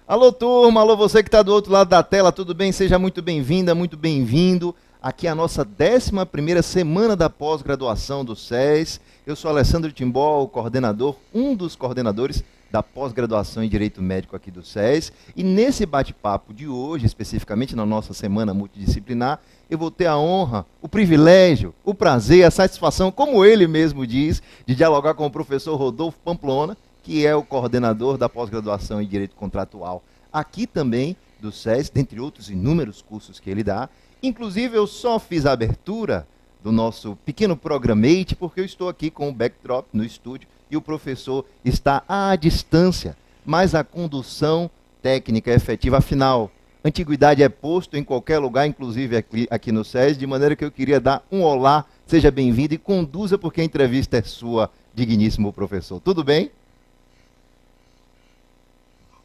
Alô, turma, alô, você que está do outro lado da tela, tudo bem? Seja muito bem-vinda, muito bem-vindo. Aqui é a nossa 11ª semana da pós-graduação do SES. Eu sou Alessandro Timbó, o coordenador, um dos coordenadores da pós-graduação em Direito Médico aqui do SES. E nesse bate-papo de hoje, especificamente na nossa semana multidisciplinar, eu vou ter a honra, o privilégio, o prazer, a satisfação, como ele mesmo diz, de dialogar com o professor Rodolfo Pamplona, que é o coordenador da pós-graduação em Direito Contratual aqui também do SES, dentre outros inúmeros cursos que ele dá. Inclusive, eu só fiz a abertura do nosso pequeno programmate porque eu estou aqui com o backdrop no estúdio e o professor está à distância, mas a condução técnica é efetiva. Afinal, antiguidade é posto em qualquer lugar, inclusive aqui no SES, de maneira que eu queria dar um olá, seja bem-vindo e conduza porque a entrevista é sua, digníssimo professor. Tudo bem?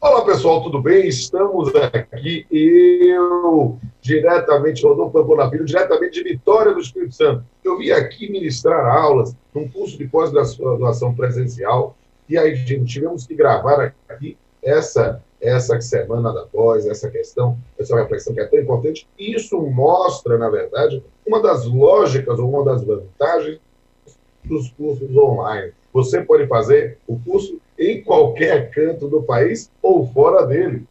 Olá, pessoal, tudo bem? Estamos aqui, eu, diretamente, Rodolfo Pamplona Filho, diretamente de Vitória do Espírito Santo. Eu vim aqui ministrar aulas num curso de pós-graduação presencial e aí tivemos que gravar aqui essa semana da pós, essa questão, essa reflexão que é tão importante. E isso mostra, na verdade, uma das lógicas ou uma das vantagens dos cursos online. Você pode fazer o curso em qualquer canto do país ou fora dele.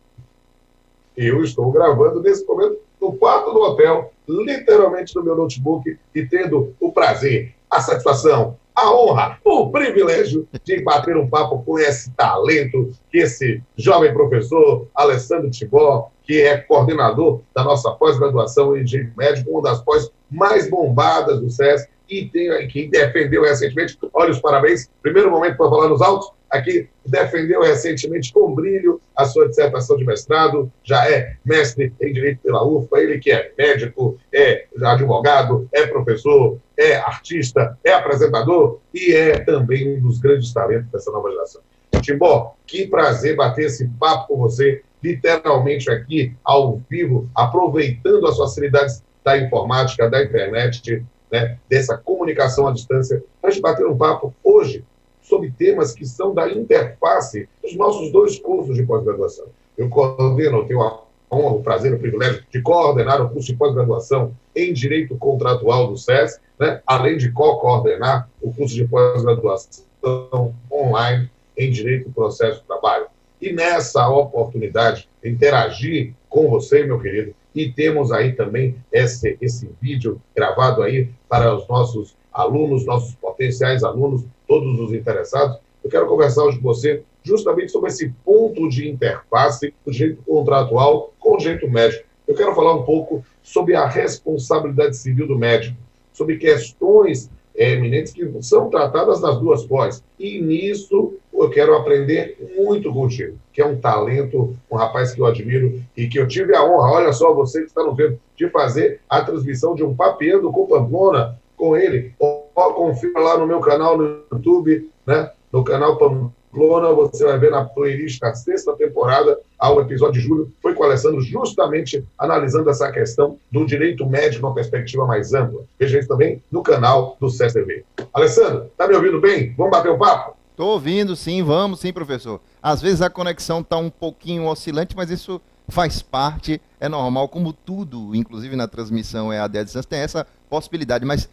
Eu estou gravando nesse momento no quarto do hotel, literalmente no meu notebook, e tendo o prazer, a satisfação, a honra, o privilégio de bater um papo com esse talento, esse jovem professor, Alessandro Timbó, que é coordenador da nossa pós-graduação em Direito Médico, uma das pós mais bombadas do SES, e que defendeu recentemente, olha os parabéns, primeiro momento para falar nos autos, aqui defendeu recentemente com brilho a sua dissertação de mestrado, já é mestre em Direito pela UFPA, ele que é médico, é advogado, é professor, é artista, é apresentador e é também um dos grandes talentos dessa nova geração. Timbó, que prazer bater esse papo com você, literalmente aqui, ao vivo, aproveitando as facilidades da informática, da internet, né, dessa comunicação à distância, para a gente bater um papo hoje sobre temas que são da interface dos nossos dois cursos de pós-graduação. Eu coordeno, eu tenho a honra, o prazer, o privilégio de coordenar o curso de pós-graduação em Direito Contratual do SES, né, além de co-coordenar o curso de pós-graduação online em Direito e Processo do Trabalho. E nessa oportunidade, interagir com você, meu querido, e temos aí também esse vídeo gravado aí para os nossos alunos, nossos potenciais alunos, todos os interessados. Eu quero conversar hoje com você justamente sobre esse ponto de interface do direito contratual com o direito médico. Eu quero falar um pouco sobre a responsabilidade civil do médico, sobre questões eminentes que são tratadas nas duas pós. E nisso eu quero aprender muito contigo, que é um talento, um rapaz que eu admiro e que eu tive a honra, olha só, você que está no vendo, de fazer a transmissão de um Papeando com Pamplona com ele. Confira lá no meu canal no YouTube, né? No canal Pamplona, você vai ver na playlist da 6ª temporada, ao episódio de julho, foi com o Alessandro justamente analisando essa questão do direito médico numa perspectiva mais ampla. Veja isso também no canal do SES TV. Alessandro, tá me ouvindo bem? Vamos bater um papo? Estou ouvindo, sim, vamos sim, professor. Às vezes a conexão está um pouquinho oscilante, mas isso faz parte, é normal, como tudo, inclusive na transmissão EAD à distância, tem essa possibilidade, mas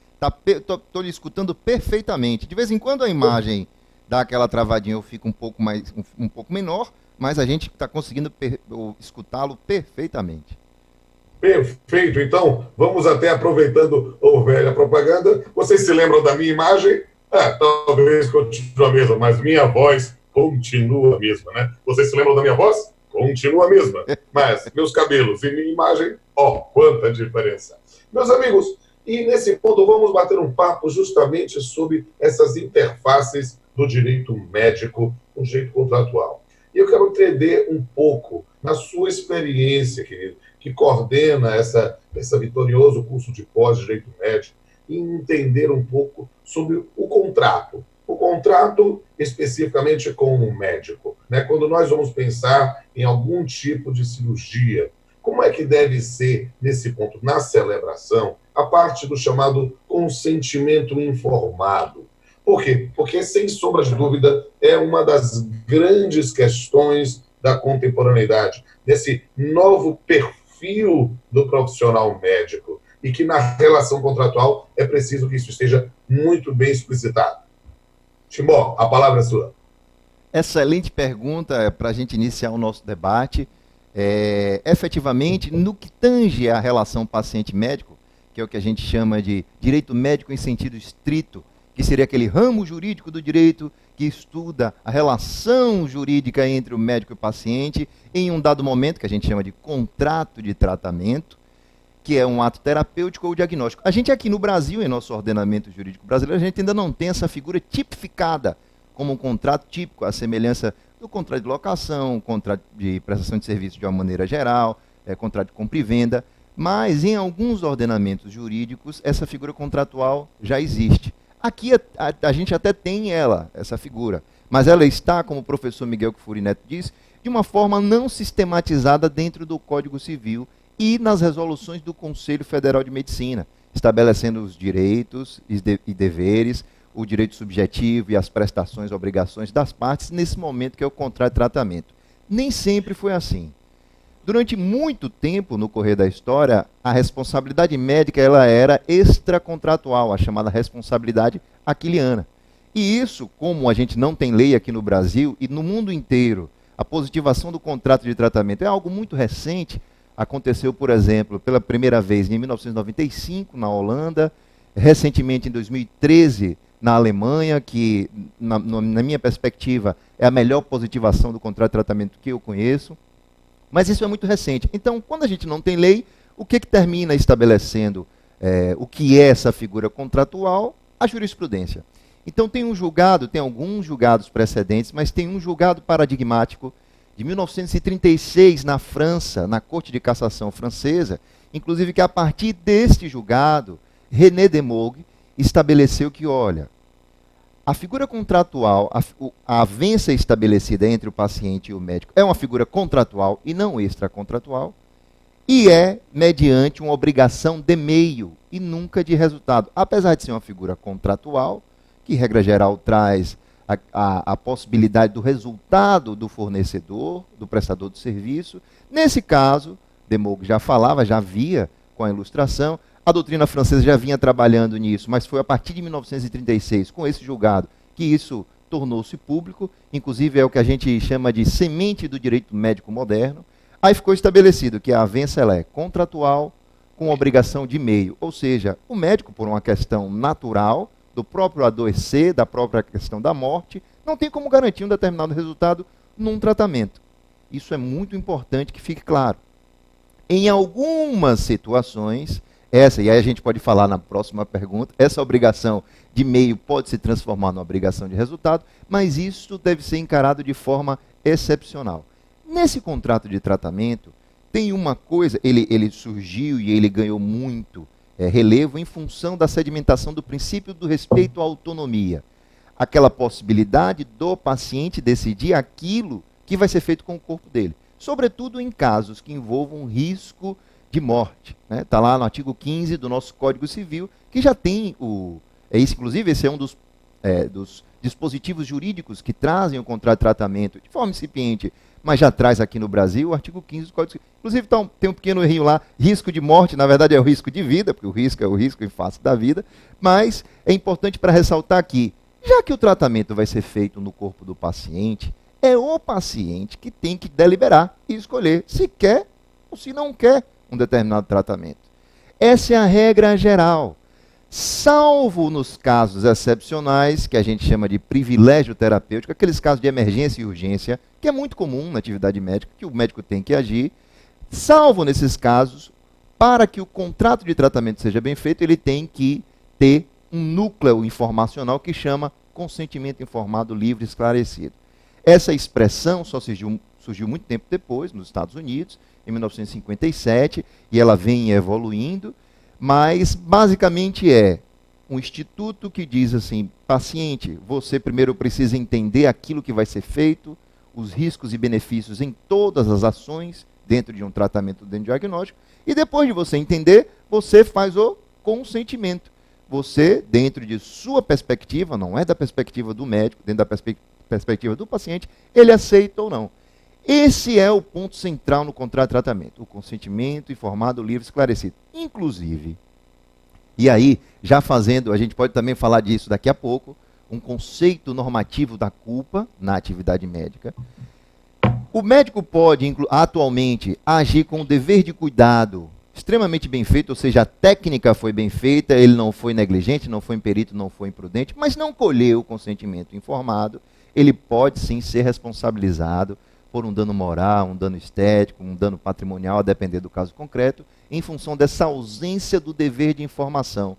estou lhe escutando perfeitamente. De vez em quando a imagem dá aquela travadinha, eu fico um pouco menor, mas a gente está conseguindo escutá-lo perfeitamente. Perfeito, então vamos até aproveitando a velha propaganda. Vocês se lembram da minha imagem? Talvez continue a mesma, mas minha voz continua a mesma, né? Vocês se lembram da minha voz? Continua a mesma. Mas meus cabelos e minha imagem, quanta diferença. Meus amigos, e nesse ponto vamos bater um papo justamente sobre essas interfaces do direito médico com o direito contratual. E eu quero entender um pouco, na sua experiência, querido, que coordena essa vitorioso curso de pós-direito médico, e entender um pouco sobre o contrato especificamente com o médico, né? Quando nós vamos pensar em algum tipo de cirurgia, como é que deve ser, nesse ponto, na celebração, a parte do chamado consentimento informado? Por quê? Porque, sem sombra de dúvida, é uma das grandes questões da contemporaneidade, desse novo perfil do profissional médico, e que na relação contratual é preciso que isso esteja muito bem explicitado. Timbó, a palavra é sua. Excelente pergunta para a gente iniciar o nosso debate. Efetivamente, no que tange a relação paciente-médico, que é o que a gente chama de direito médico em sentido estrito, que seria aquele ramo jurídico do direito que estuda a relação jurídica entre o médico e o paciente em um dado momento, que a gente chama de contrato de tratamento, que é um ato terapêutico ou diagnóstico. A gente aqui no Brasil, em nosso ordenamento jurídico brasileiro, a gente ainda não tem essa figura tipificada como um contrato típico, a semelhança do contrato de locação, contrato de prestação de serviço de uma maneira geral, contrato de compra e venda, mas em alguns ordenamentos jurídicos essa figura contratual já existe. Aqui a gente até tem essa figura, mas ela está, como o professor Miguel Kfouri Neto diz, de uma forma não sistematizada dentro do Código Civil e nas resoluções do Conselho Federal de Medicina, estabelecendo os direitos e deveres, o direito subjetivo e as prestações e obrigações das partes nesse momento que é o contrato de tratamento. Nem sempre foi assim. Durante muito tempo, no correr da história, a responsabilidade médica ela era extracontratual, a chamada responsabilidade aquiliana. E isso, como a gente não tem lei aqui no Brasil e no mundo inteiro, a positivação do contrato de tratamento é algo muito recente. Aconteceu, por exemplo, pela primeira vez em 1995, na Holanda, recentemente em 2013, na Alemanha, que, na minha perspectiva, é a melhor positivação do contrato de tratamento que eu conheço. Mas isso é muito recente. Então, quando a gente não tem lei, o que termina estabelecendo o que é essa figura contratual? A jurisprudência. Então, tem alguns julgados precedentes, mas tem um julgado paradigmático de 1936 na França, na Corte de Cassação francesa, inclusive que a partir deste julgado, René Demogue estabeleceu que, olha, a figura contratual, a avença estabelecida entre o paciente e o médico é uma figura contratual e não extracontratual, e é mediante uma obrigação de meio e nunca de resultado. Apesar de ser uma figura contratual, que regra geral traz a possibilidade do resultado do fornecedor, do prestador de serviço, nesse caso, Demogue já falava, já via com a ilustração, a doutrina francesa já vinha trabalhando nisso, mas foi a partir de 1936, com esse julgado, que isso tornou-se público, inclusive é o que a gente chama de semente do direito médico moderno. Aí ficou estabelecido que a avença ela é contratual, com obrigação de meio, ou seja, o médico, por uma questão natural, do próprio adoecer, da própria questão da morte, não tem como garantir um determinado resultado num tratamento. Isso é muito importante que fique claro. Em algumas situações, e aí a gente pode falar na próxima pergunta, essa obrigação de meio pode se transformar numa obrigação de resultado, mas isso deve ser encarado de forma excepcional. Nesse contrato de tratamento, tem uma coisa, ele surgiu e ele ganhou muito relevo em função da sedimentação do princípio do respeito à autonomia. Aquela possibilidade do paciente decidir aquilo que vai ser feito com o corpo dele. Sobretudo em casos que envolvam risco de morte. Está lá no artigo 15 do nosso Código Civil, que já tem inclusive esse é um dos dispositivos jurídicos que trazem o contrato de tratamento de forma incipiente, mas já traz aqui no Brasil o artigo 15 do Código Civil. Inclusive tem um pequeno errinho lá, risco de morte, na verdade é o risco de vida, porque o risco é o risco em face da vida, mas é importante para ressaltar aqui, já que o tratamento vai ser feito no corpo do paciente, é o paciente que tem que deliberar e escolher se quer ou se não quer um determinado tratamento. Essa é a regra geral. Salvo nos casos excepcionais, que a gente chama de privilégio terapêutico, aqueles casos de emergência e urgência, que é muito comum na atividade médica, que o médico tem que agir, salvo nesses casos, para que o contrato de tratamento seja bem feito, ele tem que ter um núcleo informacional que chama consentimento informado, livre e esclarecido. Essa expressão só surgiu muito tempo depois, nos Estados Unidos, em 1957, e ela vem evoluindo, mas basicamente é um instituto que diz assim, paciente, você primeiro precisa entender aquilo que vai ser feito, os riscos e benefícios em todas as ações, dentro de um tratamento, dentro de um diagnóstico, e depois de você entender, você faz o consentimento. Você, dentro de sua perspectiva, não é da perspectiva do médico, dentro da perspectiva do paciente, ele aceita ou não. Esse é o ponto central no contrato de tratamento, o consentimento informado, livre, esclarecido. Inclusive, e aí, já fazendo, a gente pode também falar disso daqui a pouco, um conceito normativo da culpa na atividade médica. O médico pode, atualmente, agir com o dever de cuidado extremamente bem feito, ou seja, a técnica foi bem feita, ele não foi negligente, não foi imperito, não foi imprudente, mas não colheu o consentimento informado, ele pode sim ser responsabilizado por um dano moral, um dano estético, um dano patrimonial, a depender do caso concreto, em função dessa ausência do dever de informação.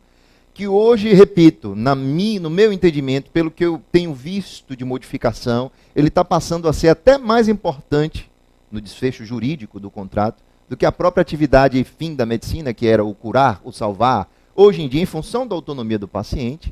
Que hoje, repito, no meu entendimento, pelo que eu tenho visto de modificação, ele está passando a ser até mais importante no desfecho jurídico do contrato do que a própria atividade e fim da medicina, que era o curar, o salvar. Hoje em dia, em função da autonomia do paciente,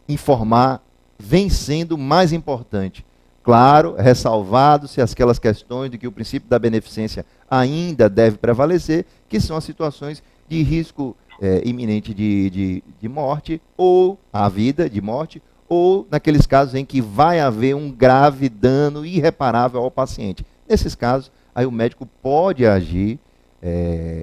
informar vem sendo mais importante. Claro, ressalvado-se aquelas questões de que o princípio da beneficência ainda deve prevalecer, que são as situações de risco iminente de morte, ou a vida de morte, ou naqueles casos em que vai haver um grave dano irreparável ao paciente. Nesses casos, aí o médico pode agir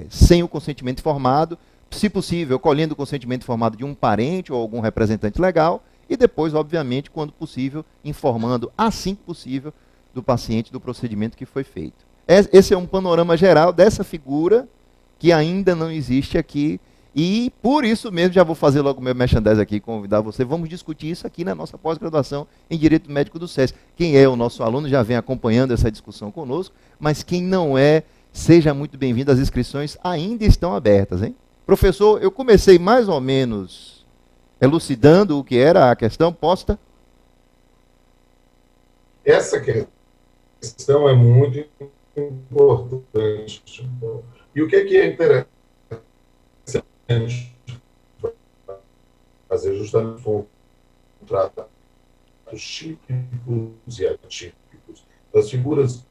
sem o consentimento informado, se possível, colhendo o consentimento informado de um parente ou algum representante legal, e depois, obviamente, quando possível, informando, assim que possível, do paciente do procedimento que foi feito. Esse é um panorama geral dessa figura que ainda não existe aqui, e por isso mesmo, já vou fazer logo o meu merchandising aqui, convidar você, vamos discutir isso aqui na nossa pós-graduação em Direito Médico do SESC. Quem é o nosso aluno já vem acompanhando essa discussão conosco, mas quem não é, seja muito bem-vindo, as inscrições ainda estão abertas, hein? Professor, eu comecei mais ou menos elucidando o que era a questão posta. Essa questão é muito importante. E o que é interessante fazer justamente contratos típicos e atípicos, das figuras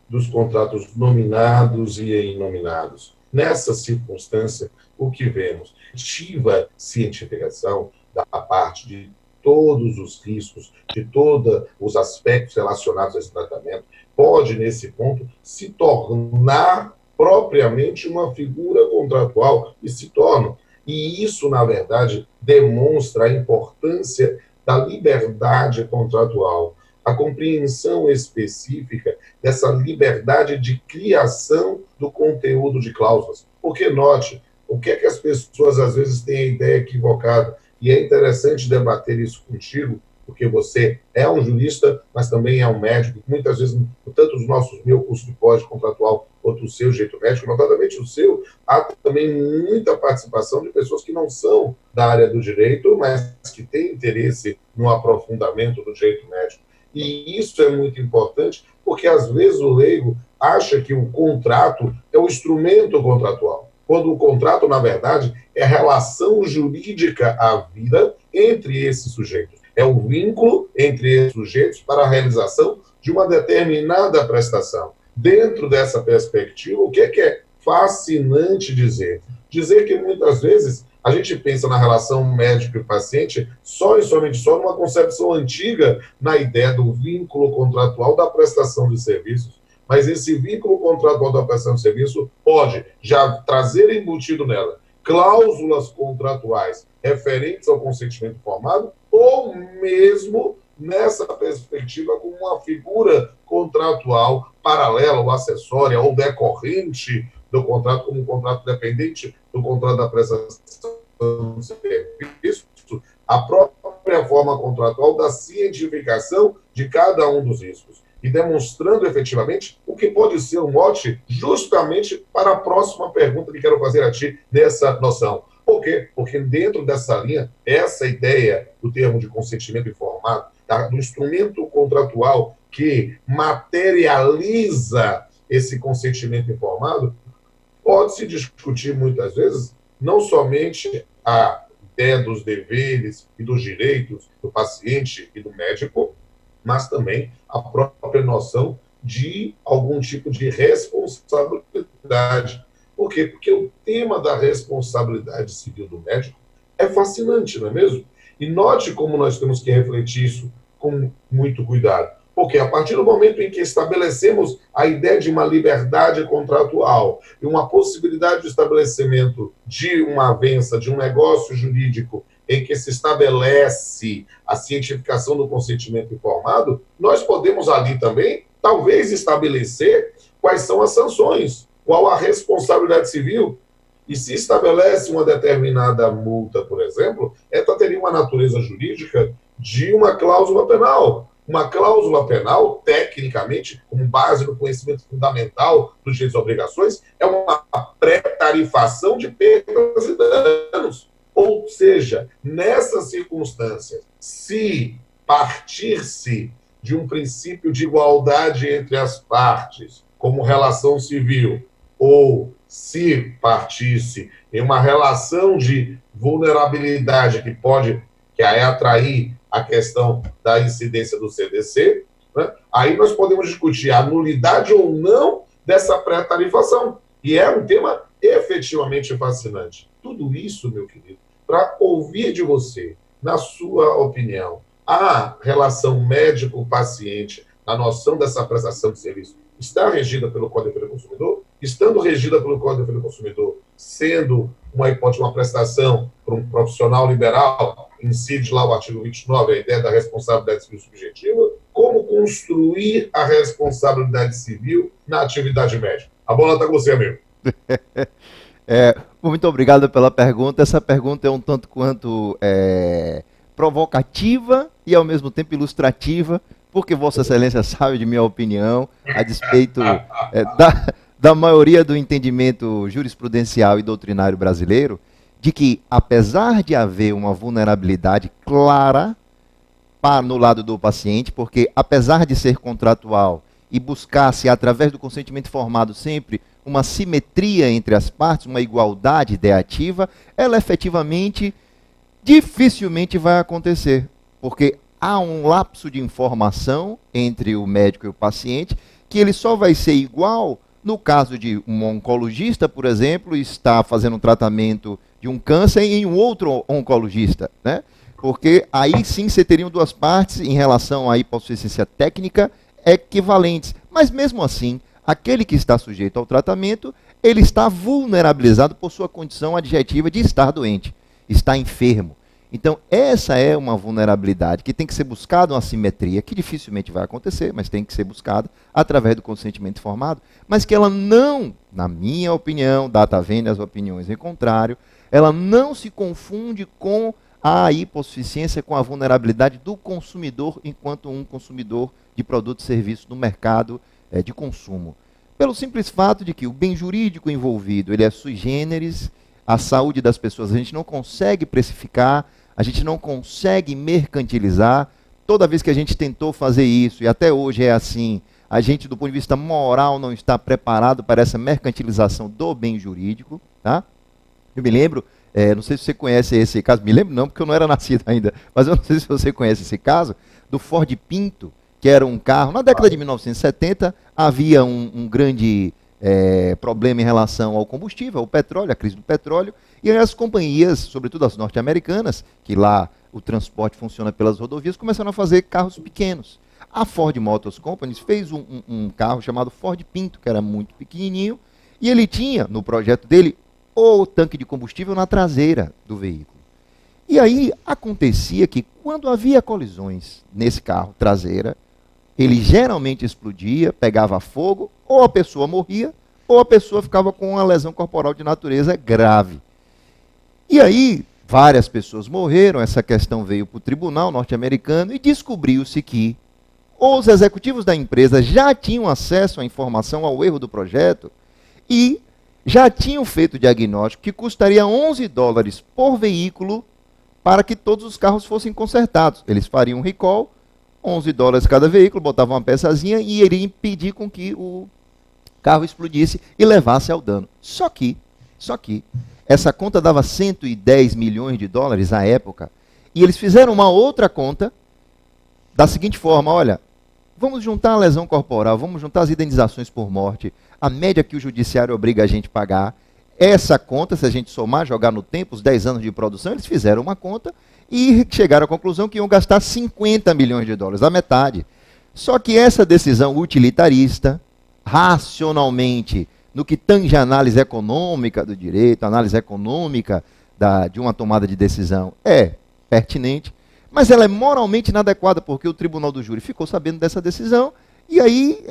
dos contratos nominados e inominados. Nessa circunstância, o que vemos? Ativa cientificação da parte de todos os riscos, de todos os aspectos relacionados a esse tratamento, pode, nesse ponto, se tornar propriamente uma figura contratual, e se torna. E isso, na verdade, demonstra a importância da liberdade contratual, a compreensão específica dessa liberdade de criação do conteúdo de cláusulas. Porque, note, o que é que as pessoas, às vezes, têm a ideia equivocada? E é interessante debater isso contigo, porque você é um jurista, mas também é um médico. Muitas vezes, tanto os nossos, meu curso de pós-contratual, quanto o seu jeito médico, notadamente o seu, há também muita participação de pessoas que não são da área do direito, mas que têm interesse no aprofundamento do direito médico. E isso é muito importante, porque às vezes o leigo acha que o contrato é o instrumento contratual, quando o contrato, na verdade, é a relação jurídica à vida entre esses sujeitos. É o vínculo entre esses sujeitos para a realização de uma determinada prestação. Dentro dessa perspectiva, o que é fascinante dizer? Dizer que muitas vezes a gente pensa na relação médico e paciente só e somente só numa concepção antiga na ideia do vínculo contratual da prestação de serviços. Mas esse vínculo contratual da prestação de serviço pode já trazer embutido nela cláusulas contratuais referentes ao consentimento informado ou mesmo nessa perspectiva como uma figura contratual paralela ou acessória ou decorrente do contrato, como um contrato dependente do contrato da prestação de serviço, a própria forma contratual da cientificação de cada um dos riscos e demonstrando efetivamente o que pode ser um mote justamente para a próxima pergunta que quero fazer a ti nessa noção. Por quê? Porque dentro dessa linha, essa ideia do termo de consentimento informado, do instrumento contratual que materializa esse consentimento informado, pode-se discutir muitas vezes não somente a ideia dos deveres e dos direitos do paciente e do médico, mas também a própria noção de algum tipo de responsabilidade. Por quê? Porque o tema da responsabilidade civil do médico é fascinante, não é mesmo? E note como nós temos que refletir isso com muito cuidado. Porque a partir do momento em que estabelecemos a ideia de uma liberdade contratual e uma possibilidade de estabelecimento de uma avença, de um negócio jurídico em que se estabelece a cientificação do consentimento informado, nós podemos ali também, talvez, estabelecer quais são as sanções, qual a responsabilidade civil. E se estabelece uma determinada multa, por exemplo, ela teria uma natureza jurídica de uma cláusula penal. Uma cláusula penal, tecnicamente, com base no conhecimento fundamental dos direitos e obrigações, é uma pré-tarifação de perdas e danos. Ou seja, nessas circunstâncias, se partir-se de um princípio de igualdade entre as partes, como relação civil, ou se partisse em uma relação de vulnerabilidade que aí atrair a questão da incidência do CDC, né? Aí nós podemos discutir a nulidade ou não dessa pré-tarifação. E é um tema efetivamente fascinante. Tudo isso, meu querido, para ouvir de você, na sua opinião, a relação médico-paciente, na noção dessa prestação de serviço, está regida pelo Código de Defesa do Consumidor? Estando regida pelo Código de Defesa do Consumidor, sendo uma hipótese, uma prestação para um profissional liberal, incide lá o artigo 29, a ideia da responsabilidade civil subjetiva, como construir a responsabilidade civil na atividade médica? A bola está com você, amigo. Muito obrigado pela pergunta. Essa pergunta é um tanto quanto provocativa e ao mesmo tempo ilustrativa, porque Vossa Excelência sabe de minha opinião, a despeito da maioria do entendimento jurisprudencial e doutrinário brasileiro, de que, apesar de haver uma vulnerabilidade clara no lado do paciente, porque apesar de ser contratual e buscar-se, através do consentimento informado, sempre uma simetria entre as partes, uma igualdade ideativa, ela efetivamente dificilmente vai acontecer, porque há um lapso de informação entre o médico e o paciente, que ele só vai ser igual no caso de um oncologista, por exemplo, está fazendo um tratamento de um câncer em um outro oncologista, né? Porque aí sim você teria duas partes em relação à hipossuficiência técnica equivalentes. Mas mesmo assim, aquele que está sujeito ao tratamento, ele está vulnerabilizado por sua condição adjetiva de estar doente, está enfermo. Então, essa é uma vulnerabilidade que tem que ser buscada, uma simetria, que dificilmente vai acontecer, mas tem que ser buscada através do consentimento informado, mas que ela não, na minha opinião, data vênia as opiniões em contrário, ela não se confunde com a hipossuficiência, com a vulnerabilidade do consumidor enquanto um consumidor de produtos e serviços no mercado de consumo. Pelo simples fato de que o bem jurídico envolvido, ele é sui generis, a saúde das pessoas a gente não consegue precificar, a gente não consegue mercantilizar. Toda vez que a gente tentou fazer isso, e até hoje é assim, a gente, do ponto de vista moral, não está preparado para essa mercantilização do bem jurídico. Tá? Eu me lembro, não sei se você conhece esse caso, me lembro não, porque eu não era nascido ainda, mas eu não sei se você conhece esse caso, do Ford Pinto, que era um carro, na década de 1970, havia um grande problema em relação ao combustível, ao petróleo, a crise do petróleo, e as companhias, sobretudo as norte-americanas, que lá o transporte funciona pelas rodovias, começaram a fazer carros pequenos. A Ford Motors Company fez um carro chamado Ford Pinto, que era muito pequenininho, e ele tinha, no projeto dele, o tanque de combustível na traseira do veículo. E aí acontecia que, quando havia colisões nesse carro traseira, ele geralmente explodia, pegava fogo, ou a pessoa morria, ou a pessoa ficava com uma lesão corporal de natureza grave. E aí, várias pessoas morreram, essa questão veio para o tribunal norte-americano e descobriu-se que os executivos da empresa já tinham acesso à informação, ao erro do projeto, e já tinham feito o diagnóstico que custaria $11 por veículo para que todos os carros fossem consertados. Eles fariam um recall, $11 cada veículo, botavam uma peçazinha e iria impedir com que o carro explodisse e levasse ao dano. Só que, essa conta dava $110 milhões à época, e eles fizeram uma outra conta da seguinte forma: olha, vamos juntar a lesão corporal, vamos juntar as indenizações por morte, a média que o judiciário obriga a gente a pagar. Essa conta, se a gente somar, jogar no tempo, os 10 anos de produção, eles fizeram uma conta e chegaram à conclusão que iam gastar $50 milhões, a metade. Só que essa decisão utilitarista, racionalmente, no que tange a análise econômica do direito, a análise econômica de uma tomada de decisão, é pertinente, mas ela é moralmente inadequada, porque o tribunal do júri ficou sabendo dessa decisão, e aí,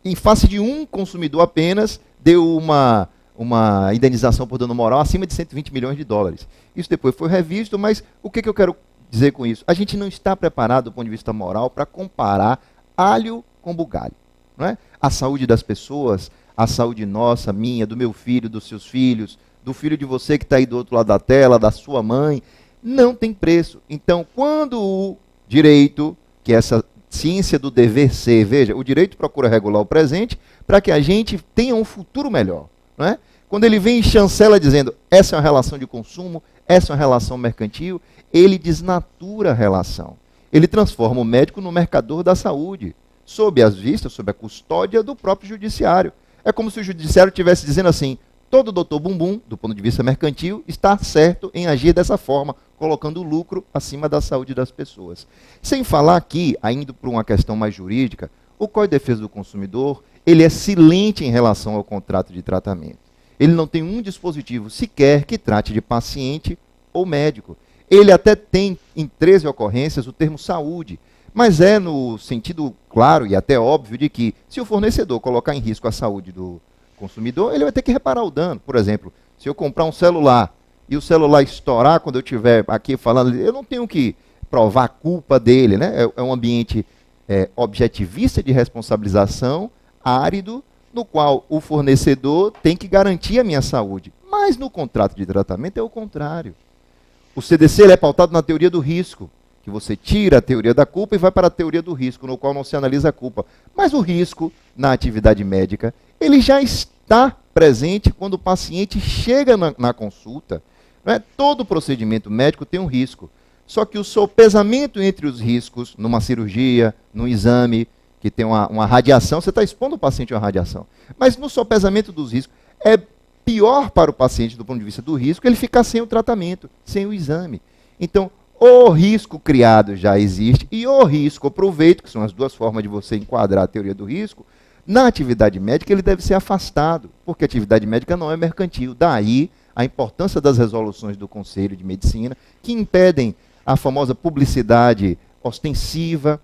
em face de um consumidor apenas, deu uma indenização por dano moral acima de 120 milhões de dólares. Isso depois foi revisto, mas o que eu quero dizer com isso? A gente não está preparado, do ponto de vista moral, para comparar alho com bugalho. Não é? A saúde das pessoas, a saúde nossa, minha, do meu filho, dos seus filhos, do filho de você que está aí do outro lado da tela, da sua mãe, não tem preço. Então, quando o direito, que é essa ciência do dever ser, veja, o direito procura regular o presente para que a gente tenha um futuro melhor. Não é? Quando ele vem e chancela dizendo, essa é uma relação de consumo, essa é uma relação mercantil, ele desnatura a relação. Ele transforma o médico no mercador da saúde, sob as vistas, sob a custódia do próprio judiciário. É como se o judiciário estivesse dizendo assim, todo doutor bumbum, do ponto de vista mercantil, está certo em agir dessa forma, colocando o lucro acima da saúde das pessoas. Sem falar aqui, ainda por uma questão mais jurídica, o Código de Defesa do Consumidor, ele é silente em relação ao contrato de tratamento. Ele não tem um dispositivo sequer que trate de paciente ou médico. Ele até tem, em 13 ocorrências, o termo saúde, mas é no sentido claro e até óbvio de que, se o fornecedor colocar em risco a saúde do consumidor, ele vai ter que reparar o dano. Por exemplo, se eu comprar um celular e o celular estourar quando eu estiver aqui falando, eu não tenho que provar a culpa dele, né? É um ambiente objetivista de responsabilização, árido, no qual o fornecedor tem que garantir a minha saúde. Mas no contrato de tratamento é o contrário. O CDC ele é pautado na teoria do risco, que você tira a teoria da culpa e vai para a teoria do risco, no qual não se analisa a culpa. Mas o risco, na atividade médica, ele já está presente quando o paciente chega na consulta. Não é? Todo procedimento médico tem um risco. Só que o sopesamento entre os riscos, numa cirurgia, num exame, que tem uma radiação, você está expondo o paciente a uma radiação. Mas no sopesamento dos riscos, é pior para o paciente, do ponto de vista do risco, ele ficar sem o tratamento, sem o exame. Então, o risco criado já existe e o risco proveito, que são as duas formas de você enquadrar a teoria do risco, na atividade médica ele deve ser afastado, porque a atividade médica não é mercantil. Daí a importância das resoluções do Conselho de Medicina, que impedem a famosa publicidade ostensiva,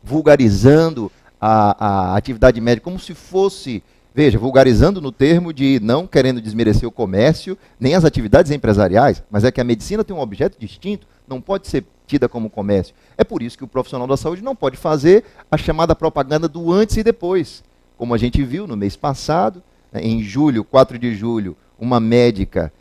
vulgarizando a atividade médica como se fosse, veja, vulgarizando no termo de não querendo desmerecer o comércio, nem as atividades empresariais, mas é que a medicina tem um objeto distinto, não pode ser tida como comércio. É por isso que o profissional da saúde não pode fazer a chamada propaganda do antes e depois. Como a gente viu no mês passado, em julho, 4 de julho, uma médica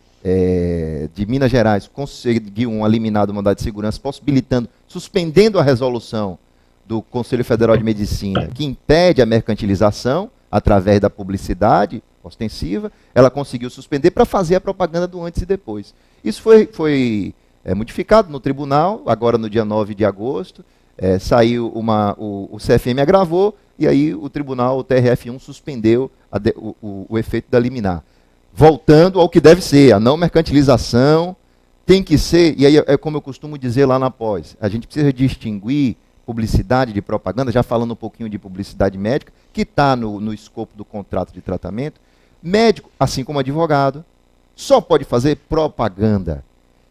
de Minas Gerais conseguiu um liminar do mandado de segurança, possibilitando, suspendendo a resolução do Conselho Federal de Medicina, que impede a mercantilização através da publicidade ostensiva. Ela conseguiu suspender para fazer a propaganda do antes e depois. Isso foi modificado no tribunal, agora no dia 9 de agosto, saiu o CFM agravou, e aí o tribunal, o TRF1, suspendeu o efeito da liminar. Voltando ao que deve ser, a não mercantilização tem que ser, e aí é como eu costumo dizer lá na pós, a gente precisa distinguir publicidade de propaganda, já falando um pouquinho de publicidade médica, que está no escopo do contrato de tratamento. Médico, assim como advogado, só pode fazer propaganda,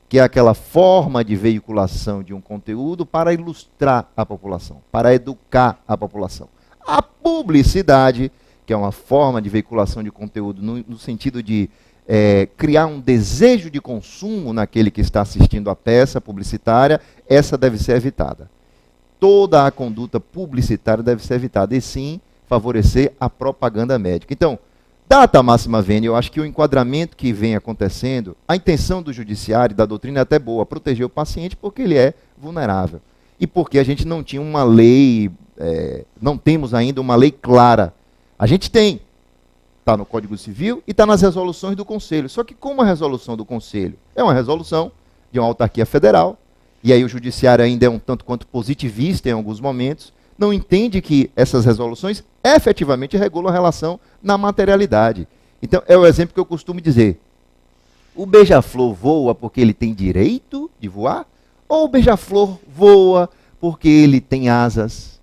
que é aquela forma de veiculação de um conteúdo para ilustrar a população, para educar a população. A publicidade, que é uma forma de veiculação de conteúdo no sentido de criar um desejo de consumo naquele que está assistindo a peça publicitária, essa deve ser evitada. Toda a conduta publicitária deve ser evitada, e sim favorecer a propaganda médica. Então, data máxima vênia, eu acho que o enquadramento que vem acontecendo, a intenção do judiciário e da doutrina é até boa, proteger o paciente porque ele é vulnerável. E porque a gente não tinha uma lei, não temos ainda uma lei clara. A gente tem, está no Código Civil e está nas resoluções do Conselho. Só que como a resolução do Conselho é uma resolução de uma autarquia federal, e aí o judiciário ainda é um tanto quanto positivista em alguns momentos, não entende que essas resoluções efetivamente regulam a relação na materialidade. Então, é o exemplo que eu costumo dizer. O beija-flor voa porque ele tem direito de voar? Ou o beija-flor voa porque ele tem asas,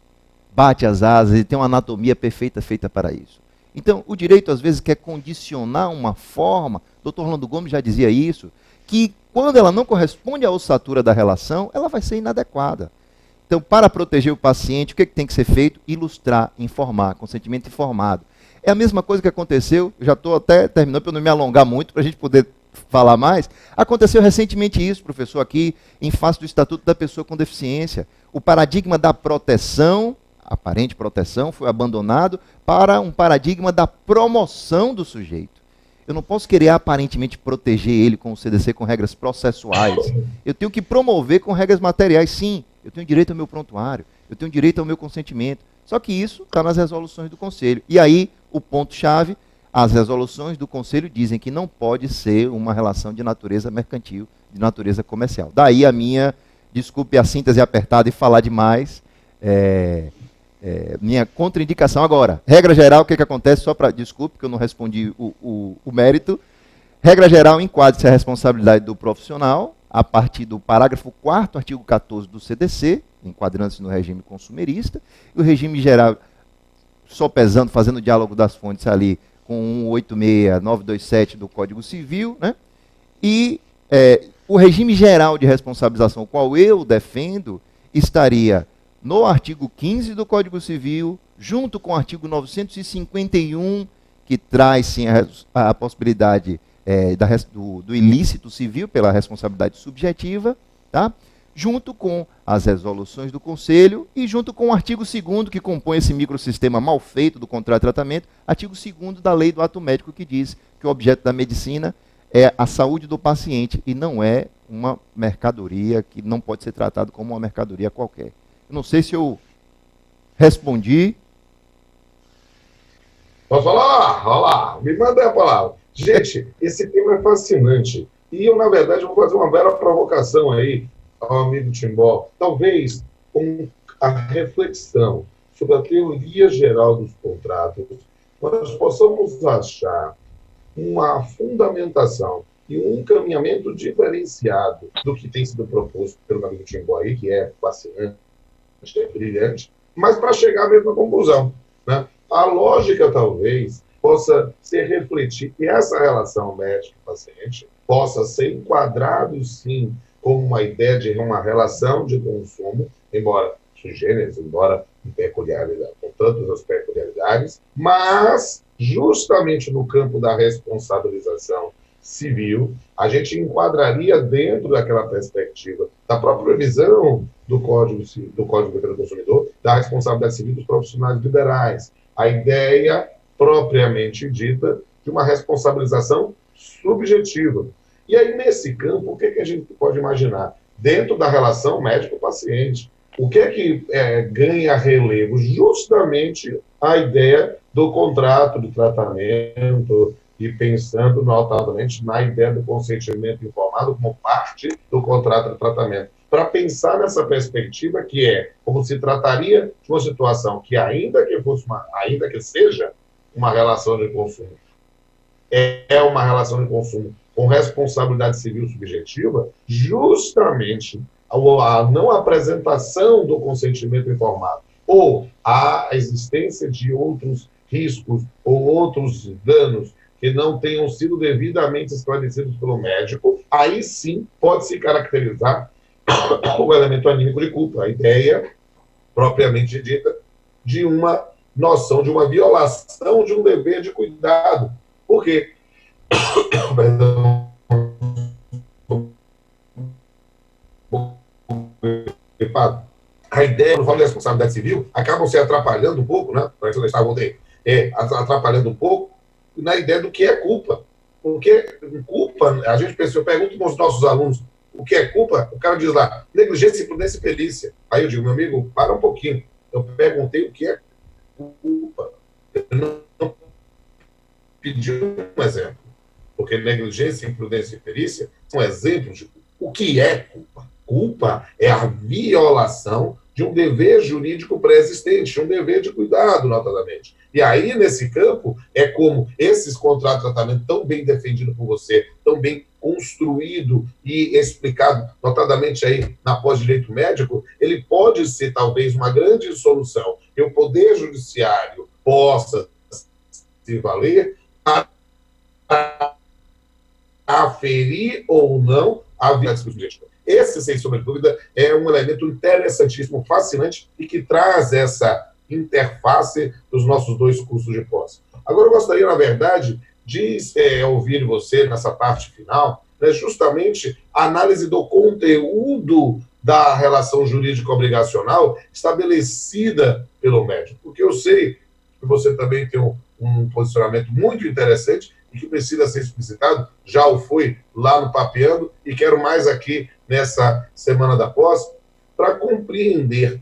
bate as asas e tem uma anatomia perfeita feita para isso. Então, o direito às vezes quer condicionar uma forma, o Dr. Orlando Gomes já dizia isso, que quando ela não corresponde à ossatura da relação, ela vai ser inadequada. Então, para proteger o paciente, o que tem que ser feito? Ilustrar, informar, consentimento informado. É a mesma coisa que aconteceu, eu já estou até terminando para eu não me alongar muito, para a gente poder falar mais. Aconteceu recentemente isso, professor, aqui em face do Estatuto da Pessoa com Deficiência. O paradigma da proteção, aparente proteção, foi abandonado para um paradigma da promoção do sujeito. Eu não posso querer aparentemente proteger ele com o CDC com regras processuais. Eu tenho que promover com regras materiais, sim. Eu tenho direito ao meu prontuário, eu tenho direito ao meu consentimento. Só que isso está nas resoluções do Conselho. E aí, o ponto-chave, as resoluções do Conselho dizem que não pode ser uma relação de natureza mercantil, de natureza comercial. Daí a minha, desculpe a síntese apertada e falar demais, minha contraindicação. Agora, regra geral, o que acontece, só para, desculpe que eu não respondi o mérito, regra geral, enquadra-se a responsabilidade do profissional, a partir do parágrafo 4º, artigo 14 do CDC, enquadrando-se no regime consumerista, e o regime geral, só pesando, fazendo o diálogo das fontes ali, com 186, 927 do Código Civil, né? E o regime geral de responsabilização, o qual eu defendo, estaria no artigo 15 do Código Civil, junto com o artigo 951, que traz sim a possibilidade do ilícito civil pela responsabilidade subjetiva, tá? Junto com as resoluções do Conselho e junto com o artigo 2º que compõe esse microsistema mal feito do contrato de tratamento, artigo 2º da lei do ato médico, que diz que o objeto da medicina é a saúde do paciente e não é uma mercadoria que não pode ser tratado como uma mercadoria qualquer. Eu não sei se eu respondi. Posso falar? Olha lá, me manda a palavra. Gente, esse tema é fascinante. E eu, na verdade, vou fazer uma bela provocação aí ao amigo Timbó. Talvez com a reflexão sobre a teoria geral dos contratos, nós possamos achar uma fundamentação e um encaminhamento diferenciado do que tem sido proposto pelo amigo Timbó aí, que é fascinante, é brilhante, mas para chegar à mesma conclusão, né? A lógica, talvez, possa ser refletir que essa relação médico-paciente possa ser enquadrado, sim, como uma ideia de uma relação de consumo, embora sui generis, embora com tantas as peculiaridades, mas, justamente no campo da responsabilização civil, a gente enquadraria dentro daquela perspectiva da própria revisão do Código de Defesa do Consumidor, da responsabilidade civil dos profissionais liberais, a ideia propriamente dita de uma responsabilização subjetiva. E aí, nesse campo, o que a gente pode imaginar? Dentro da relação médico-paciente, o que ganha relevo? Justamente a ideia do contrato de tratamento e pensando notadamente na ideia do consentimento informado como parte do contrato de tratamento. Para pensar nessa perspectiva que é como se trataria de uma situação que ainda que seja uma relação de consumo, é uma relação de consumo com responsabilidade civil subjetiva, justamente a não apresentação do consentimento informado ou a existência de outros riscos ou outros danos que não tenham sido devidamente esclarecidos pelo médico, aí sim pode se caracterizar o elemento anímico de culpa, a ideia propriamente dita de uma noção de uma violação de um dever de cuidado. Por quê? A ideia, quando falo de responsabilidade civil, acabam se atrapalhando um pouco, né? Parece que eu estava atrapalhando um pouco na ideia do que é culpa. Porque culpa, a gente pensa, eu pergunto para os nossos alunos o que é culpa, o cara diz lá, negligência, imprudência e perícia. Aí eu digo, meu amigo, para um pouquinho. Eu perguntei o que é culpa. Eu não pedi um exemplo. Porque negligência, imprudência e perícia são exemplos de culpa. O que é culpa? Culpa é a violação de um dever jurídico pré-existente, um dever de cuidado, notadamente. E aí, nesse campo, é como esses contratos de tratamento tão bem defendidos por você, tão bem construído e explicado, notadamente aí na pós-direito médico, ele pode ser talvez uma grande solução que o Poder Judiciário possa se valer para aferir ou não a viabilidade jurídica. Esse, sem sombra de dúvida, é um elemento interessantíssimo, fascinante e que traz essa interface dos nossos dois cursos de pós. Agora, eu gostaria, na verdade, de ouvir você nessa parte final, né, justamente a análise do conteúdo da relação jurídica obrigacional estabelecida pelo médico. Porque eu sei que você também tem um posicionamento muito interessante e que precisa ser explicitado, já o foi lá no Papeando, e quero mais aqui nessa semana da pós, para compreender,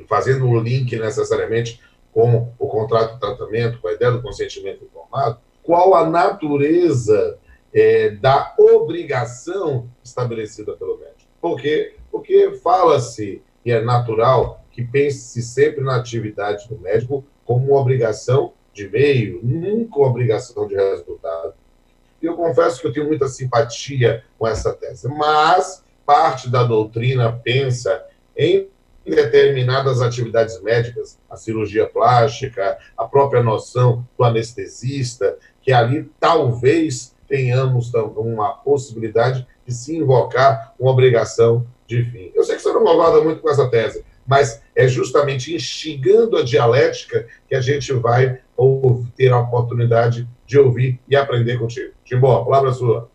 fazendo um link necessariamente com o contrato de tratamento, com a ideia do consentimento informado, qual a natureza da obrigação estabelecida pelo médico. Por quê? Porque fala-se, e é natural, que pense sempre na atividade do médico como uma obrigação de meio, nunca uma obrigação de resultado. E eu confesso que eu tenho muita simpatia com essa tese, mas parte da doutrina pensa em determinadas atividades médicas, a cirurgia plástica, a própria noção do anestesista, que ali talvez tenhamos uma possibilidade de se invocar uma obrigação de fim. Eu sei que você não concorda muito com essa tese, mas é justamente instigando a dialética que a gente vai ter a oportunidade de ouvir e aprender contigo. Timbó, a palavra é sua.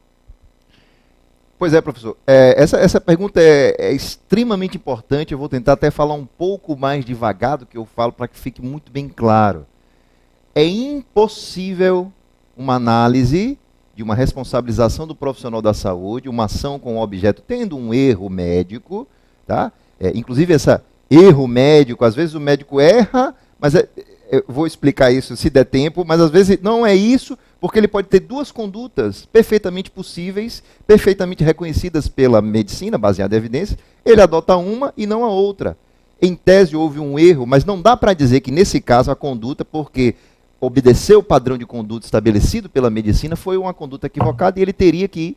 Pois é, professor. Essa pergunta é extremamente importante. Eu vou tentar até falar um pouco mais devagar do que eu falo para que fique muito bem claro. É impossível uma análise de uma responsabilização do profissional da saúde, uma ação com o objeto tendo um erro médico, tá? Inclusive esse erro médico, às vezes o médico erra, mas eu vou explicar isso se der tempo, mas às vezes não é isso, porque ele pode ter duas condutas perfeitamente possíveis, perfeitamente reconhecidas pela medicina, baseada em evidência, ele adota uma e não a outra. Em tese houve um erro, mas não dá para dizer que nesse caso a conduta, porque obedeceu o padrão de conduta estabelecido pela medicina, foi uma conduta equivocada e ele teria que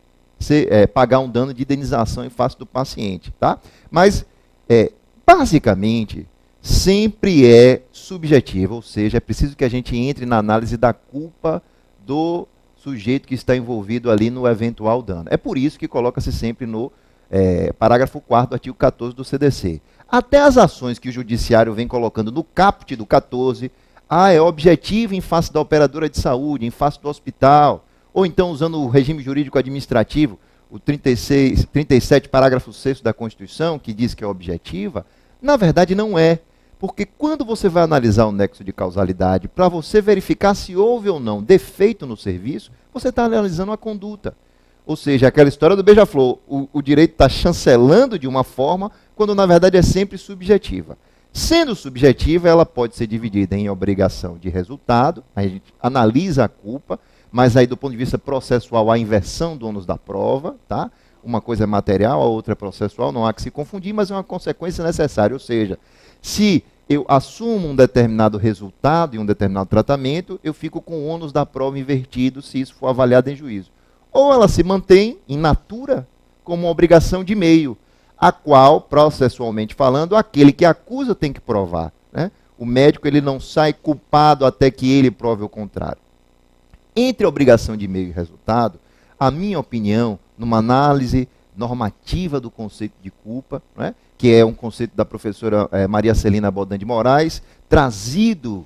pagar um dano de indenização em face do paciente. Tá? Mas, basicamente, sempre é subjetivo, ou seja, é preciso que a gente entre na análise da culpa do sujeito que está envolvido ali no eventual dano. É por isso que coloca-se sempre no parágrafo 4º do artigo 14 do CDC. Até as ações que o judiciário vem colocando no caput do 14, é objetivo em face da operadora de saúde, em face do hospital, ou então usando o regime jurídico administrativo, o 37, parágrafo 6º da Constituição, que diz que é objetiva, na verdade não é. Porque quando você vai analisar o nexo de causalidade, para você verificar se houve ou não defeito no serviço, você está analisando a conduta. Ou seja, aquela história do beija-flor, o direito está chancelando de uma forma, quando na verdade é sempre subjetiva. Sendo subjetiva, ela pode ser dividida em obrigação de resultado, a gente analisa a culpa, mas aí do ponto de vista processual, a inversão do ônus da prova, tá? Uma coisa é material, a outra é processual, não há que se confundir, mas é uma consequência necessária, ou seja, se eu assumo um determinado resultado e um determinado tratamento, eu fico com o ônus da prova invertido se isso for avaliado em juízo. Ou ela se mantém in natura como uma obrigação de meio, a qual, processualmente falando, aquele que acusa tem que provar. Né? O médico ele não sai culpado até que ele prove o contrário. Entre a obrigação de meio e resultado, a minha opinião, numa análise normativa do conceito de culpa, né, que é um conceito da professora Maria Celina Bodan de Moraes, trazido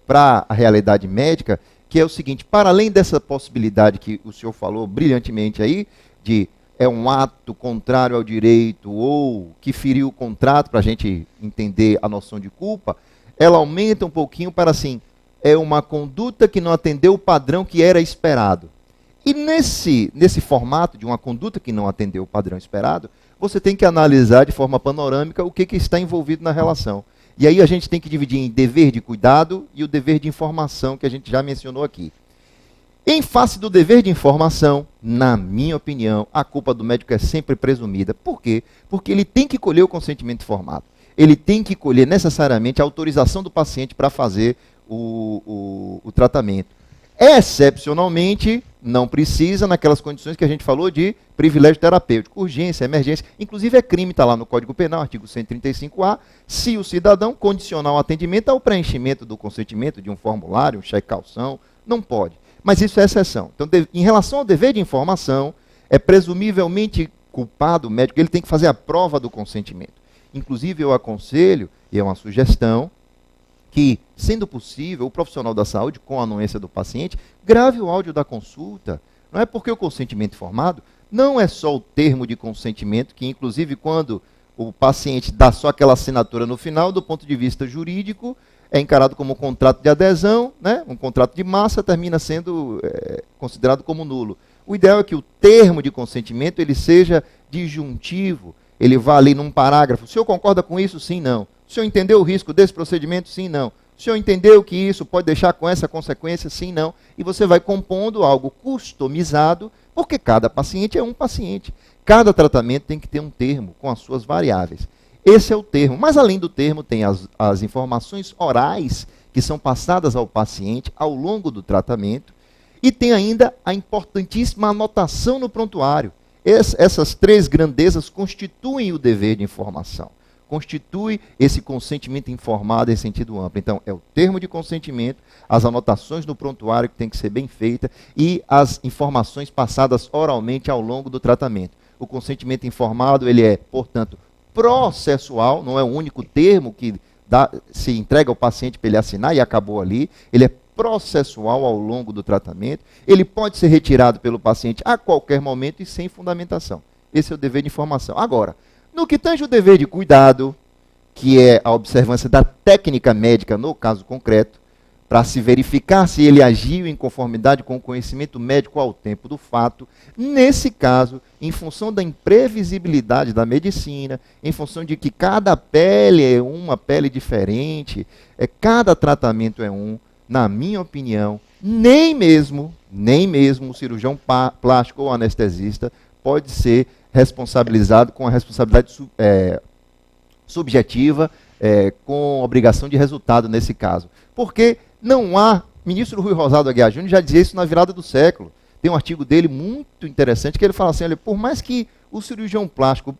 para a realidade médica, que é o seguinte: para além dessa possibilidade que o senhor falou brilhantemente aí, de um ato contrário ao direito ou que feriu o contrato, para a gente entender a noção de culpa, ela aumenta um pouquinho para assim, é uma conduta que não atendeu o padrão que era esperado. E nesse formato de uma conduta que não atendeu o padrão esperado, você tem que analisar de forma panorâmica o que está envolvido na relação. E aí a gente tem que dividir em dever de cuidado e o dever de informação, que a gente já mencionou aqui. Em face do dever de informação, na minha opinião, a culpa do médico é sempre presumida. Por quê? Porque ele tem que colher o consentimento informado. ele tem que colher necessariamente a autorização do paciente para fazer o tratamento. Excepcionalmente, não precisa naquelas condições que a gente falou de privilégio terapêutico, urgência, emergência, inclusive é crime, está lá no Código Penal, artigo 135A, se o cidadão condicionar o atendimento ao preenchimento do consentimento de um formulário, um cheque-calção, não pode. Mas isso é exceção. Então, em relação ao dever de informação, é presumivelmente culpado o médico, ele tem que fazer a prova do consentimento. Inclusive, eu aconselho, e é uma sugestão, que, sendo possível, o profissional da saúde, com a anuência do paciente, grave o áudio da consulta. Não é porque o consentimento informado não é só o termo de consentimento, que, inclusive, quando o paciente dá só aquela assinatura no final, do ponto de vista jurídico, é encarado como um contrato de adesão, né? Um contrato de massa, termina sendo considerado como nulo. O ideal é que o termo de consentimento ele seja disjuntivo, ele vá ali num parágrafo. O senhor concorda com isso? Sim, não. O senhor entendeu o risco desse procedimento? Sim, não. O senhor entendeu que isso pode deixar com essa consequência? Sim, não. E você vai compondo algo customizado, porque cada paciente é um paciente. Cada tratamento tem que ter um termo com as suas variáveis. Esse é o termo. Mas além do termo, tem as informações orais que são passadas ao paciente ao longo do tratamento. E tem ainda a importantíssima anotação no prontuário. Essas três grandezas constituem o dever de informação. Constitui esse consentimento informado em sentido amplo. Então, é o termo de consentimento, as anotações no prontuário que tem que ser bem feita e as informações passadas oralmente ao longo do tratamento. O consentimento informado, ele é, portanto, processual, não é o único termo que se entrega ao paciente para ele assinar e acabou ali. Ele é processual ao longo do tratamento. Ele pode ser retirado pelo paciente a qualquer momento e sem fundamentação. Esse é o dever de informação. Agora, no que tange o dever de cuidado, que é a observância da técnica médica no caso concreto, para se verificar se ele agiu em conformidade com o conhecimento médico ao tempo do fato, nesse caso, em função da imprevisibilidade da medicina, em função de que cada pele é uma pele diferente, cada tratamento é um, na minha opinião, nem mesmo o cirurgião plástico ou anestesista pode ser responsabilizado com a responsabilidade subjetiva, com obrigação de resultado nesse caso. Porque não há, ministro Rui Rosado Aguiar Júnior já dizia isso na virada do século. Tem um artigo dele muito interessante que ele fala assim, olha, por mais que o cirurgião plástico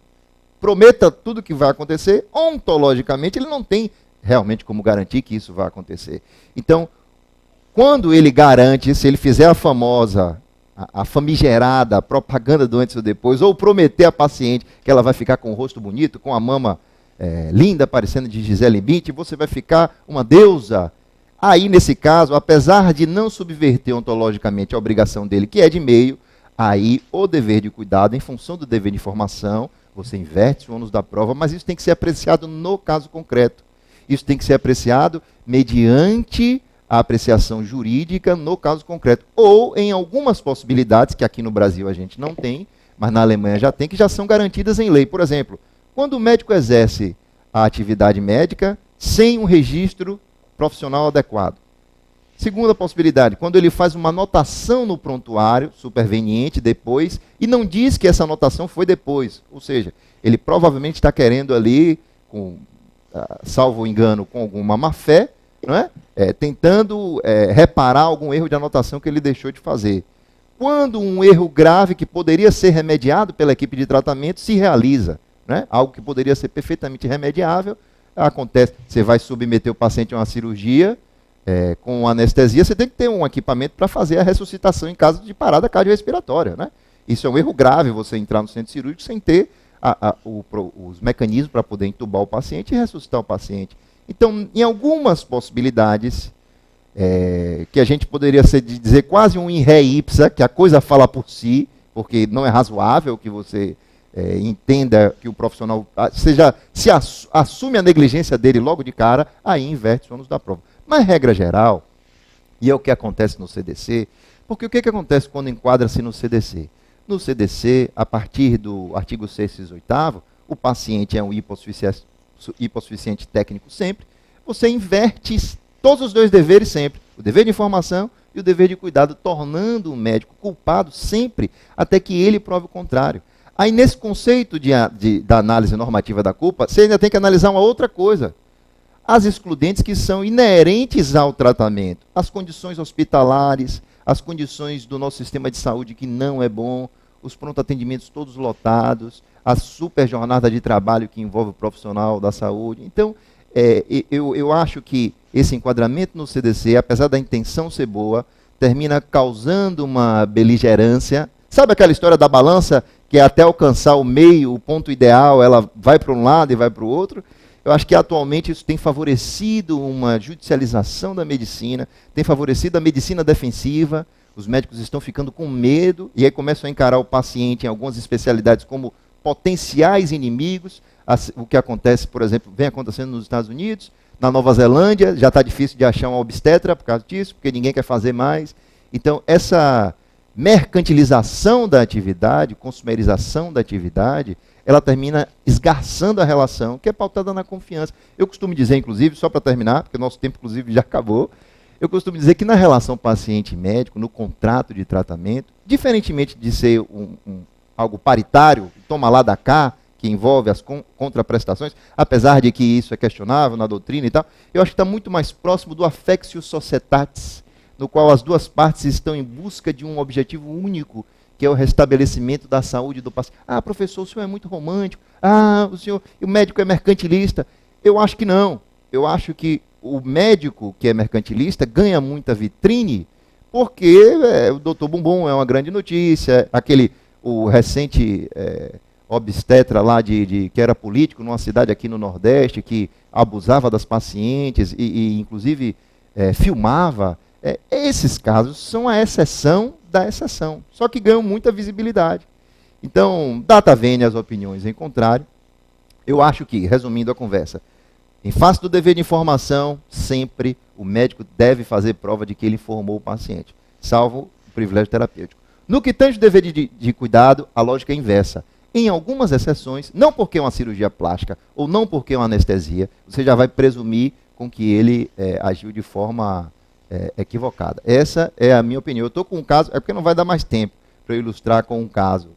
prometa tudo que vai acontecer, ontologicamente ele não tem realmente como garantir que isso vai acontecer. Então, quando ele garante, se ele fizer a famosa, a famigerada propaganda do antes ou depois, ou prometer à paciente que ela vai ficar com o rosto bonito, com a mama linda, parecendo de Gisele Bündchen, você vai ficar uma deusa. Aí, nesse caso, apesar de não subverter ontologicamente a obrigação dele, que é de meio, aí o dever de cuidado, em função do dever de informação, você inverte o ônus da prova, mas isso tem que ser apreciado no caso concreto. Isso tem que ser apreciado mediante a apreciação jurídica no caso concreto. Ou em algumas possibilidades, que aqui no Brasil a gente não tem, mas na Alemanha já tem, que já são garantidas em lei. Por exemplo, quando o médico exerce a atividade médica sem um registro profissional adequado. Segunda possibilidade, quando ele faz uma anotação no prontuário, superveniente depois, e não diz que essa anotação foi depois. Ou seja, ele provavelmente está querendo ali, salvo engano, com alguma má-fé, não é? Tentando reparar algum erro de anotação que ele deixou de fazer. Quando um erro grave que poderia ser remediado pela equipe de tratamento se realiza, né? Algo que poderia ser perfeitamente remediável, acontece, você vai submeter o paciente a uma cirurgia com anestesia, você tem que ter um equipamento para fazer a ressuscitação em caso de parada cardiorrespiratória, né? Isso é um erro grave, você entrar no centro cirúrgico sem ter os mecanismos para poder entubar o paciente e ressuscitar o paciente. Então, em algumas possibilidades, que a gente poderia dizer quase um in re ipsa, que a coisa fala por si, porque não é razoável que você entenda que o profissional se assume a negligência dele logo de cara, aí inverte os ônus da prova. Mas, regra geral, e é o que acontece no CDC, porque o que acontece quando enquadra-se no CDC? No CDC, a partir do artigo 6º e 8º, o paciente é um hipossuficiente técnico sempre, você inverte todos os dois deveres sempre, o dever de informação e o dever de cuidado, tornando o médico culpado sempre, até que ele prove o contrário. Aí, nesse conceito da análise normativa da culpa, você ainda tem que analisar uma outra coisa. As excludentes que são inerentes ao tratamento. As condições hospitalares, as condições do nosso sistema de saúde que não é bom, os pronto-atendimentos todos lotados, a super jornada de trabalho que envolve o profissional da saúde. Então, eu acho que esse enquadramento no CDC, apesar da intenção ser boa, termina causando uma beligerância. Sabe aquela história da balança, que até alcançar o meio, o ponto ideal, ela vai para um lado e vai para o outro? Eu acho que atualmente isso tem favorecido uma judicialização da medicina, tem favorecido a medicina defensiva, os médicos estão ficando com medo, e aí começam a encarar o paciente em algumas especialidades como potenciais inimigos. O que acontece, por exemplo, vem acontecendo nos Estados Unidos, na Nova Zelândia, já está difícil de achar uma obstetra por causa disso, porque ninguém quer fazer mais. Então, essa mercantilização da atividade, consumerização da atividade, ela termina esgarçando a relação, que é pautada na confiança. Eu costumo dizer, inclusive, só para terminar, porque o nosso tempo, inclusive, já acabou, eu costumo dizer que na relação paciente-médico, no contrato de tratamento, diferentemente de ser algo paritário, toma lá da cá, que envolve as contraprestações, apesar de que isso é questionável na doutrina e tal, eu acho que está muito mais próximo do affectio societatis, no qual as duas partes estão em busca de um objetivo único, que é o restabelecimento da saúde do paciente. Ah, professor, o senhor é muito romântico. Ah, o médico é mercantilista. Eu acho que não. Eu acho que o médico que é mercantilista ganha muita vitrine, porque o doutor Bumbum é uma grande notícia, o recente obstetra lá que era político numa cidade aqui no Nordeste, que abusava das pacientes e inclusive, filmava. Esses casos são a exceção da exceção, só que ganham muita visibilidade. Então, data vênia as opiniões em contrário. Eu acho que, resumindo a conversa, em face do dever de informação, sempre o médico deve fazer prova de que ele informou o paciente, salvo o privilégio terapêutico. No que tange o dever de cuidado, a lógica é inversa. Em algumas exceções, não porque é uma cirurgia plástica ou não porque é uma anestesia, você já vai presumir com que ele agiu de forma equivocada. Essa é a minha opinião. Eu estou com um caso, é porque não vai dar mais tempo para eu ilustrar com um caso.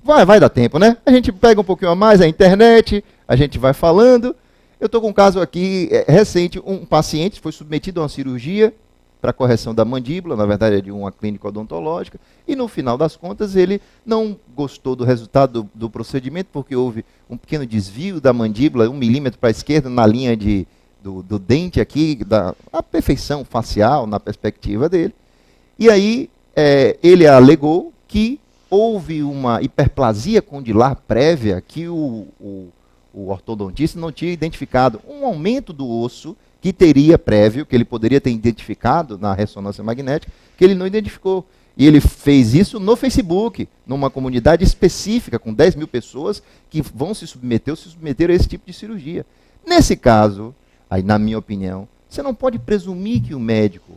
Vai dar tempo, né? A gente pega um pouquinho a mais, a internet, a gente vai falando. Eu estou com um caso aqui recente, um paciente foi submetido a uma cirurgia para correção da mandíbula, na verdade é de uma clínica odontológica, e no final das contas ele não gostou do resultado do procedimento, porque houve um pequeno desvio da mandíbula, 1 milímetro para a esquerda, na linha do dente aqui, a perfeição facial na perspectiva dele. E aí ele alegou que houve uma hiperplasia condilar prévia que o ortodontista não tinha identificado, um aumento do osso que teria prévio, que ele poderia ter identificado na ressonância magnética, que ele não identificou. E ele fez isso no Facebook, numa comunidade específica, com 10 mil pessoas que vão se submeter a esse tipo de cirurgia. Nesse caso, aí, na minha opinião, você não pode presumir que o médico,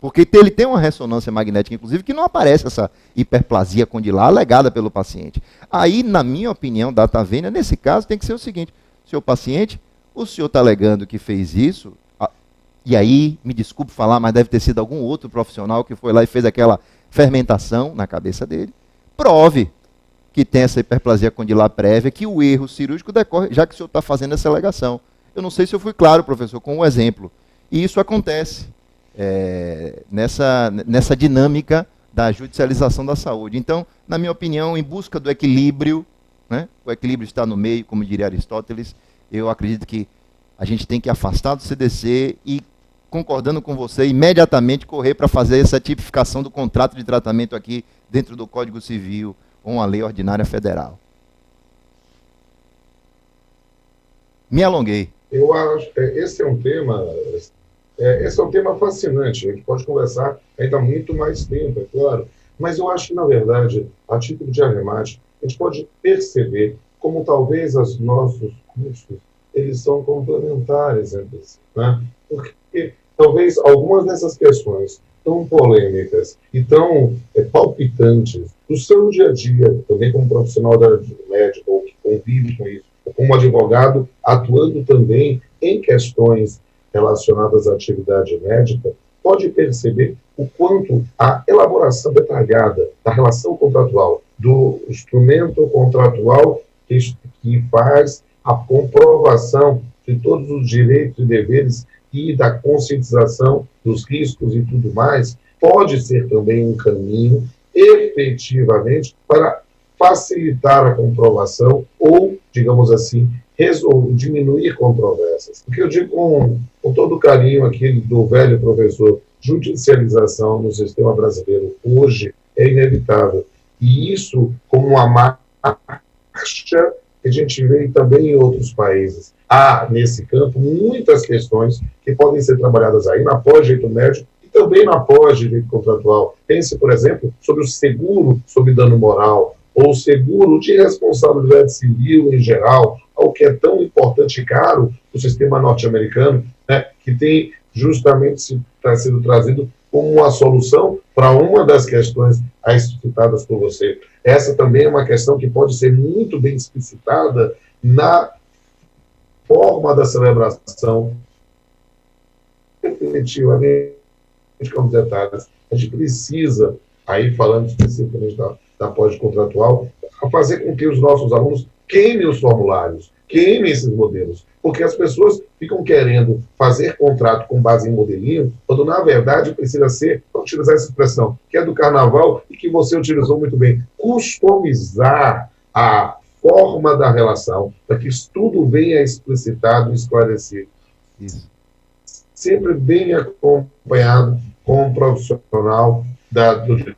porque ele tem uma ressonância magnética, inclusive, que não aparece essa hiperplasia condilar alegada pelo paciente. Aí, na minha opinião, data vênia, nesse caso, tem que ser o seguinte: seu paciente, o senhor está alegando que fez isso, e aí, me desculpe falar, mas deve ter sido algum outro profissional que foi lá e fez aquela fermentação na cabeça dele. Prove que tem essa hiperplasia condilar prévia, que o erro cirúrgico decorre, já que o senhor está fazendo essa alegação. Eu não sei se eu fui claro, professor, com um exemplo. E isso acontece nessa dinâmica da judicialização da saúde. Então, na minha opinião, em busca do equilíbrio, né, o equilíbrio está no meio, como diria Aristóteles, eu acredito que a gente tem que afastar do CDC e, concordando com você, imediatamente correr para fazer essa tipificação do contrato de tratamento aqui dentro do Código Civil ou uma lei ordinária federal. Me alonguei. Eu acho que esse é um tema fascinante. A gente pode conversar ainda muito mais tempo, é claro. Mas eu acho que, na verdade, a título de arremate, a gente pode perceber como talvez os nossos cursos eles são complementares entre si, né? Porque talvez algumas dessas questões tão polêmicas e tão palpitantes do seu dia a dia, também como profissional da médica ou que convive com isso, como advogado, atuando também em questões relacionadas à atividade médica, pode perceber o quanto a elaboração detalhada da relação contratual do instrumento contratual que faz a comprovação de todos os direitos e deveres e da conscientização dos riscos e tudo mais, pode ser também um caminho, efetivamente, para facilitar a comprovação ou, digamos assim, diminuir controvérsias. O que eu digo com todo carinho aqui do velho professor, judicialização no sistema brasileiro hoje é inevitável. E isso como uma marcha que a gente vê também em outros países. Há, nesse campo, muitas questões que podem ser trabalhadas aí na pós-direito médico e também na pós-direito contratual. Pense, por exemplo, sobre o seguro sobre dano moral, ou seguro de responsabilidade civil em geral, ao que é tão importante e caro o sistema norte-americano, né, que tem justamente sido trazido como uma solução para uma das questões aí citadas por você. Essa também é uma questão que pode ser muito bem explicitada na forma da celebração, efetivamente, como detalhes. A gente precisa, aí falando especificamente da pós-contratual, fazer com que os nossos alunos queimem os formulários, queimem esses modelos, porque as pessoas ficam querendo fazer contrato com base em modelinho, quando na verdade precisa ser, vou utilizar essa expressão, que é do carnaval e que você utilizou muito bem, customizar a forma da relação, para que isso tudo venha explicitado e esclarecido. Isso. Sempre bem acompanhado com um profissional do direito,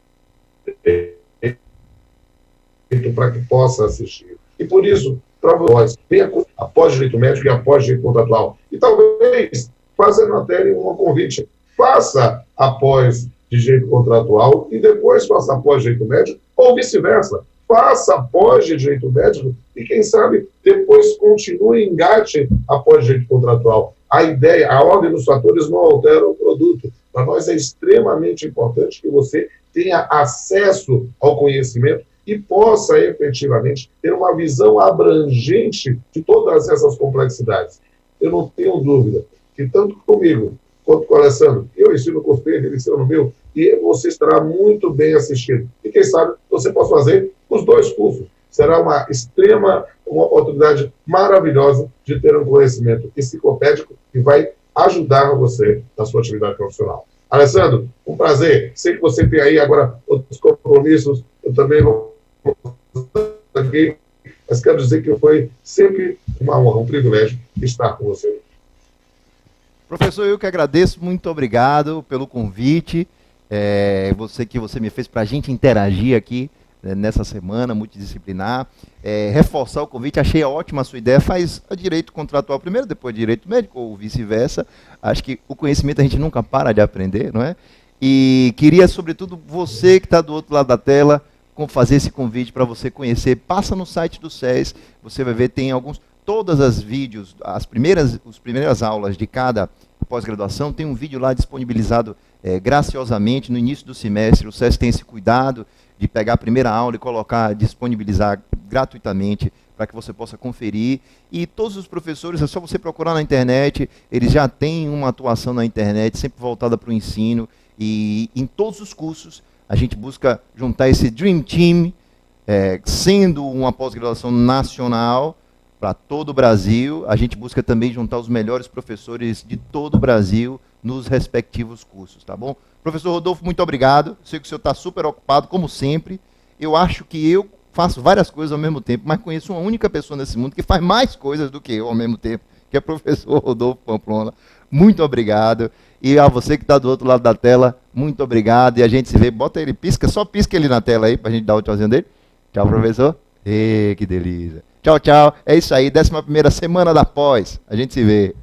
para que possa assistir. E por isso, para nós, venha após direito médico e após direito contratual. E talvez, fazendo até um convite, faça após direito contratual e depois faça após direito médico, ou vice-versa. Faça após direito médico e, quem sabe, depois continue, engate após direito contratual. A ideia, a ordem dos fatores não altera o produto. Para nós é extremamente importante que você tenha acesso ao conhecimento e possa efetivamente ter uma visão abrangente de todas essas complexidades. Eu não tenho dúvida que tanto comigo quanto com o Alessandro, eu ensino com ele ensina no meu, e você estará muito bem assistido. E quem sabe você pode fazer os dois cursos. Será uma oportunidade maravilhosa de ter um conhecimento enciclopédico que vai ajudar você na sua atividade profissional. Alessandro, um prazer. Sei que você tem aí agora outros compromissos, eu também vou aqui, mas quero dizer que foi sempre uma honra, um privilégio estar com você. Professor, eu que agradeço, muito obrigado pelo convite, que você me fez para a gente interagir aqui nessa semana, multidisciplinar, reforçar o convite, achei ótima a sua ideia, faz a direito contratual primeiro, depois direito médico, ou vice-versa. Acho que o conhecimento a gente nunca para de aprender, não é? E queria, sobretudo, você que está do outro lado da tela, fazer esse convite para você conhecer. Passa no site do SES, você vai ver, tem todas as vídeos, as primeiras aulas de cada pós-graduação, tem um vídeo lá disponibilizado graciosamente no início do semestre. O SES tem esse cuidado de pegar a primeira aula e disponibilizar gratuitamente para que você possa conferir. E todos os professores, é só você procurar na internet, eles já têm uma atuação na internet, sempre voltada para o ensino, e em todos os cursos a gente busca juntar esse Dream Team, sendo uma pós-graduação nacional para todo o Brasil. A gente busca também juntar os melhores professores de todo o Brasil nos respectivos cursos, tá bom? Professor Rodolfo, muito obrigado. Sei que o senhor está super ocupado, como sempre. Eu acho que eu faço várias coisas ao mesmo tempo, mas conheço uma única pessoa nesse mundo que faz mais coisas do que eu ao mesmo tempo, que é o professor Rodolfo Pamplona. Muito obrigado. E a você que está do outro lado da tela, muito obrigado. E a gente se vê, bota ele, só pisca ele na tela aí, para a gente dar o tchauzinho dele. Tchau, professor. Que delícia. Tchau, tchau. É isso aí, 11ª semana da pós. A gente se vê.